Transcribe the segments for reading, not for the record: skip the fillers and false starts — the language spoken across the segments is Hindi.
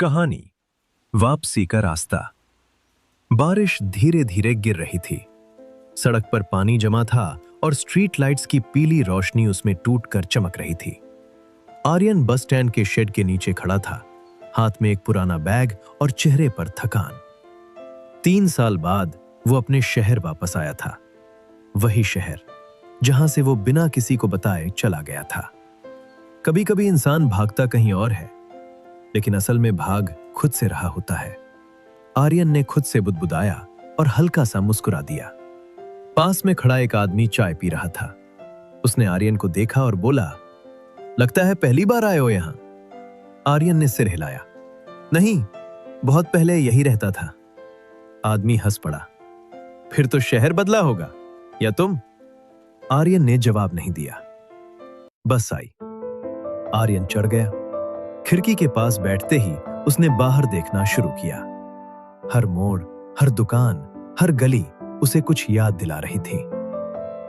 कहानी वापसी का रास्ता। बारिश धीरे धीरे गिर रही थी। सड़क पर पानी जमा था और स्ट्रीट लाइट्स की पीली रोशनी उसमें टूटकर चमक रही थी। आर्यन बस स्टैंड के शेड के नीचे खड़ा था, हाथ में एक पुराना बैग और चेहरे पर थकान। 3 साल बाद वो अपने शहर वापस आया था, वही शहर जहां से वो बिना किसी को बताए चला गया था। कभी कभी इंसान भागता कहीं और है, लेकिन असल में भाग खुद से रहा होता है। आर्यन ने खुद से बुदबुदाया और हल्का सा मुस्कुरा दिया। पास में खड़ा एक आदमी चाय पी रहा था। उसने आर्यन को देखा और बोला, लगता है पहली बार आए हो यहां। आर्यन ने सिर हिलाया, नहीं, बहुत पहले यही रहता था। आदमी हंस पड़ा, फिर तो शहर बदला होगा, या तुम? आर्यन ने जवाब नहीं दिया। बस आई। आर्यन चढ़ गया। खिड़की के पास बैठते ही उसने बाहर देखना शुरू किया। हर मोड़, हर दुकान, हर गली उसे कुछ याद दिला रही थी,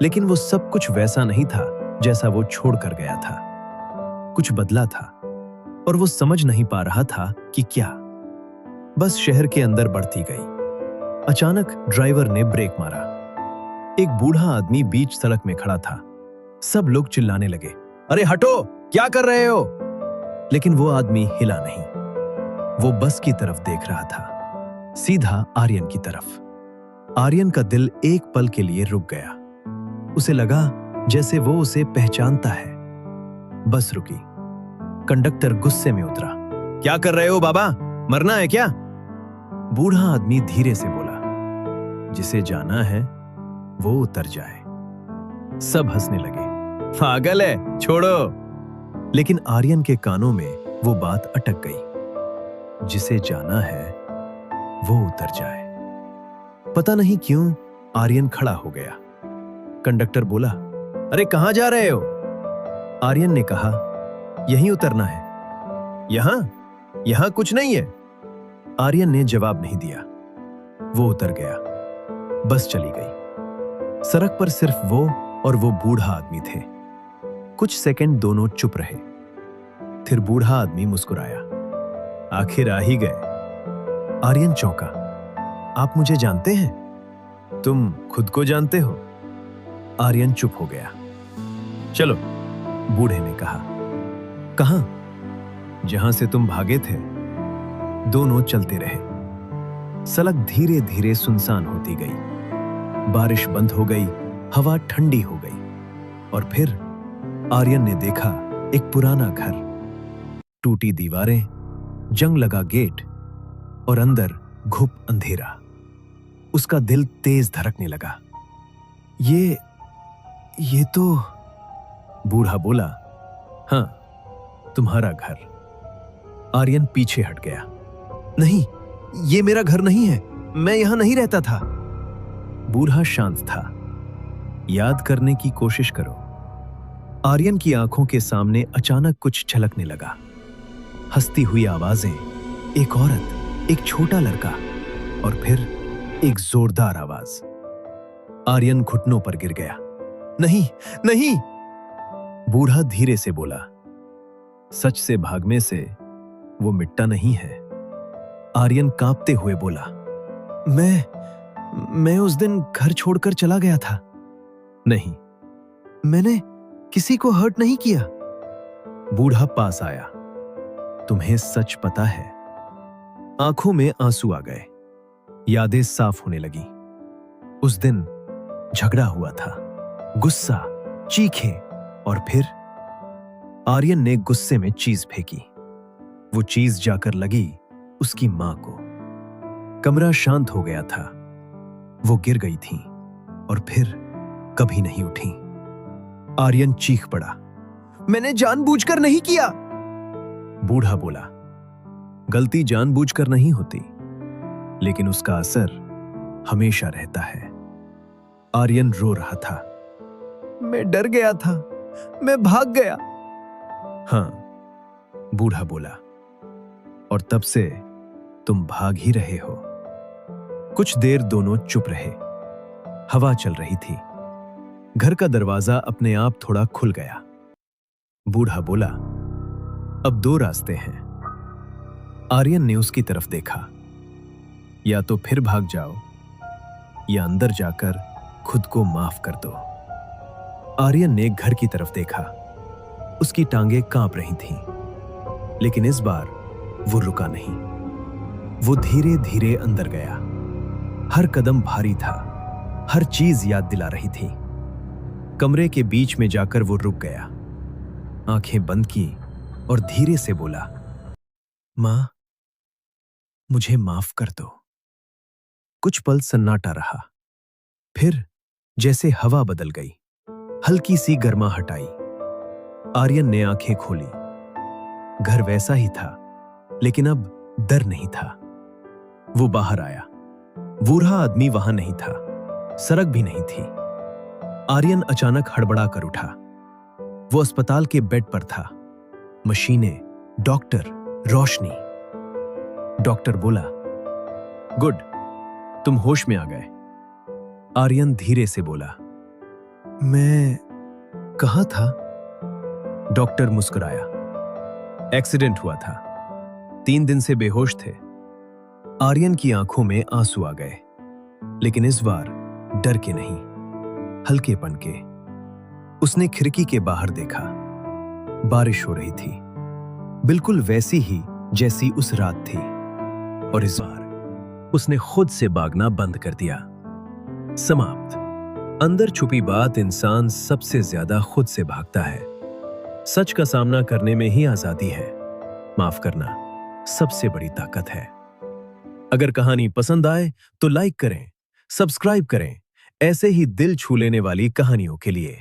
लेकिन वो सब कुछ वैसा नहीं था जैसा वो छोड़कर गया था। कुछ बदला था और वो समझ नहीं पा रहा था कि क्या। बस शहर के अंदर बढ़ती गई। अचानक ड्राइवर ने ब्रेक मारा। एक बूढ़ा आदमी बीच सड़क में खड़ा था। सब लोग चिल्लाने लगे, अरे हटो, क्या कर रहे हो? लेकिन वो आदमी हिला नहीं। वो बस की तरफ देख रहा था, सीधा आर्यन की तरफ। आर्यन का दिल एक पल के लिए रुक गया। उसे लगा जैसे वो उसे पहचानता है। बस रुकी। कंडक्टर गुस्से में उतरा, क्या कर रहे हो बाबा, मरना है क्या? बूढ़ा आदमी धीरे से बोला, जिसे जाना है वो उतर जाए। सब हंसने लगे, पागल है, छोड़ो। लेकिन आर्यन के कानों में वो बात अटक गई, जिसे जाना है वो उतर जाए। पता नहीं क्यों आर्यन खड़ा हो गया। कंडक्टर बोला, अरे कहां जा रहे हो? आर्यन ने कहा, यहीं उतरना है। यहां? यहां कुछ नहीं है। आर्यन ने जवाब नहीं दिया। वो उतर गया। बस चली गई। सड़क पर सिर्फ वो और वो बूढ़ा आदमी थे। कुछ सेकंड दोनों चुप रहे। फिर बूढ़ा आदमी मुस्कुराया, आखिर आ ही गए। आर्यन चौंका, आप मुझे जानते हैं? तुम खुद को जानते हो? आर्यन चुप हो गया। चलो, बूढ़े ने कहा। कहां? जहां से तुम भागे थे। दोनों चलते रहे। सड़क धीरे धीरे सुनसान होती गई। बारिश बंद हो गई, हवा ठंडी हो गई। और फिर आर्यन ने देखा एक पुराना घर, टूटी दीवारें, जंग लगा गेट और अंदर घुप अंधेरा। उसका दिल तेज धड़कने लगा। ये तो, बूढ़ा बोला, हां, तुम्हारा घर। आर्यन पीछे हट गया। नहीं, ये मेरा घर नहीं है, मैं यहां नहीं रहता था। बूढ़ा शांत था। याद करने की कोशिश करो। आर्यन की आंखों के सामने अचानक कुछ झलकने लगा। हंसती हुई आवाजें, एक औरत, एक छोटा लड़का और फिर एक जोरदार आवाज। आर्यन घुटनों पर गिर गया। नहीं, नहीं, बूढ़ा धीरे से बोला, सच से भागने से वो मिटता नहीं है। आर्यन कांपते हुए बोला, मैं उस दिन घर छोड़कर चला गया था। नहीं, मैंने किसी को हर्ट नहीं किया। बूढ़ा पास आया, तुम्हें सच पता है? आंखों में आंसू आ गए। यादें साफ होने लगी। उस दिन झगड़ा हुआ था, गुस्सा, चीखें और फिर आर्यन ने गुस्से में चीज फेंकी। वो चीज जाकर लगी उसकी मां को। कमरा शांत हो गया था। वो गिर गई थी और फिर कभी नहीं उठी। आर्यन चीख पड़ा, मैंने जानबूझकर नहीं किया। बूढ़ा बोला, गलती जानबूझकर नहीं होती, लेकिन उसका असर हमेशा रहता है। आर्यन रो रहा था, मैं डर गया था, मैं भाग गया। हां, बूढ़ा बोला, और तब से तुम भाग ही रहे हो। कुछ देर दोनों चुप रहे। हवा चल रही थी। घर का दरवाजा अपने आप थोड़ा खुल गया। बूढ़ा बोला, अब 2 रास्ते हैं, आर्यन ने उसकी तरफ देखा। या तो फिर भाग जाओ या अंदर जाकर खुद को माफ कर दो। आर्यन ने घर की तरफ देखा। उसकी टांगें कांप रही थीं, लेकिन इस बार वो रुका नहीं। वो धीरे धीरे अंदर गया। हर कदम भारी था, हर चीज याद दिला रही थी। कमरे के बीच में जाकर वो रुक गया, आंखें बंद की और धीरे से बोला, मां, मुझे माफ कर दो। कुछ पल सन्नाटा रहा। फिर जैसे हवा बदल गई, हल्की सी गर्माहट आई। आर्यन ने आंखें खोली। घर वैसा ही था, लेकिन अब डर नहीं था। वो बाहर आया। बूढ़ा आदमी वहां नहीं था, सड़क भी नहीं थी। आर्यन अचानक हड़बड़ा कर उठा। वो अस्पताल के बेड पर था। मशीनें, डॉक्टर, रोशनी। डॉक्टर बोला, गुड, तुम होश में आ गए। आर्यन धीरे से बोला, मैं कहां था? डॉक्टर मुस्कुराया, एक्सीडेंट हुआ था, 3 दिन से बेहोश थे। आर्यन की आंखों में आंसू आ गए, लेकिन इस बार डर के नहीं, हल्केपन के। उसने खिड़की के बाहर देखा। बारिश हो रही थी, बिल्कुल वैसी ही जैसी उस रात थी। और इस बार उसने खुद से भागना बंद कर दिया। समाप्त। अंदर छुपी बात, इंसान सबसे ज्यादा खुद से भागता है। सच का सामना करने में ही आजादी है। माफ करना सबसे बड़ी ताकत है। अगर कहानी पसंद आए तो लाइक करें, सब्सक्राइब करें, ऐसे ही दिल छू लेने वाली कहानियों के लिए।